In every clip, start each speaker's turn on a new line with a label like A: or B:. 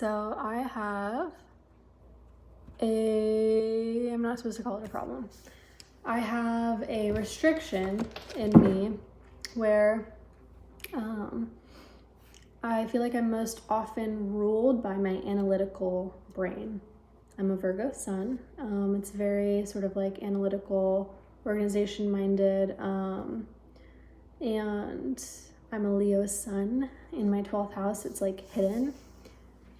A: So I have I'm not supposed to call it a problem. I have a restriction in me where I feel like I'm most often ruled by my analytical brain. I'm a Virgo sun. It's very sort of like analytical, organization minded, and I'm a Leo sun in my 12th house. It's like hidden.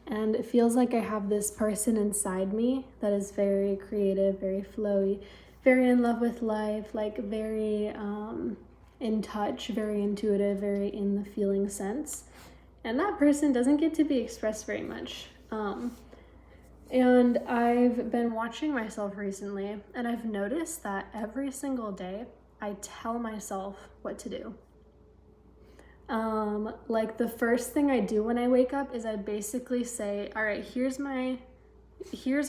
A: And it feels like I have this person inside me that is very creative, very flowy, very in love with life, like very in touch, very intuitive, very in the feeling sense. And that person doesn't get to be expressed very much. And I've been watching myself recently, and I've noticed that every single day I tell myself what to do. Like the first thing I do when I wake up is I basically say, all right, here's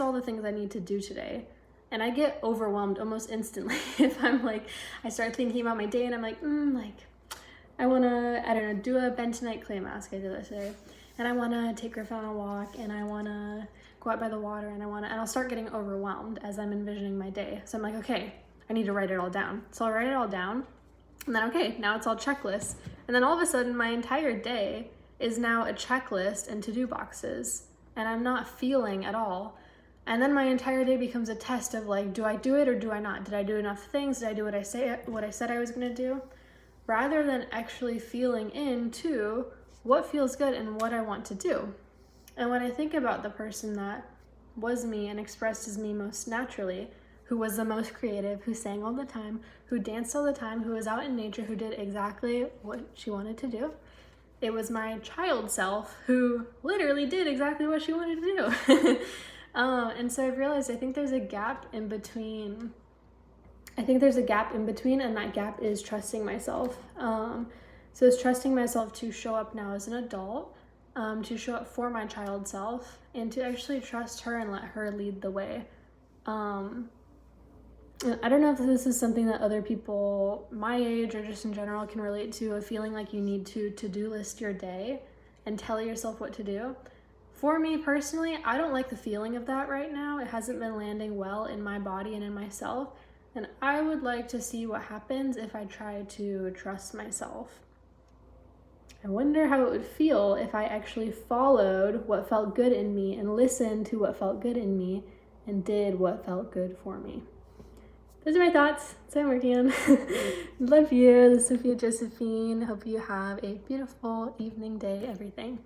A: all the things I need to do today. And I get overwhelmed almost instantly if I'm like, I start thinking about my day and I'm like, I wanna, I don't know, do a bentonite clay mask. I did that today. And I wanna take Griffin on a walk, and I wanna go out by the water, and I'll start getting overwhelmed as I'm envisioning my day. So I'm like, okay, I need to write it all down. So I'll write it all down. And then, okay, now it's all checklists. And then all of a sudden, my entire day is now a checklist and to-do boxes. And I'm not feeling at all. And then my entire day becomes a test of like, do I do it or do I not? Did I do enough things? Did I do what I said I was gonna do? Rather than actually feeling into what feels good and what I want to do. And when I think about the person that was me and expressed as me most naturally, who was the most creative, who sang all the time, who danced all the time, who was out in nature, who did exactly what she wanted to do. It was my child self who literally did exactly what she wanted to do. And so I've realized I think there's a gap in between. And that gap is trusting myself. So it's trusting myself to show up now as an adult, to show up for my child self, and to actually trust her and let her lead the way. I don't know if this is something that other people my age or just in general can relate to, of feeling like you need to to-do list your day and tell yourself what to do. For me personally, I don't like the feeling of that right now. It hasn't been landing well in my body and in myself. And I would like to see what happens if I try to trust myself. I wonder how it would feel if I actually followed what felt good in me and listened to what felt good in me and did what felt good for me. Those are my thoughts. So I'm working on. Love you. This is Sophia Josephine. Hope you have a beautiful evening, day, everything.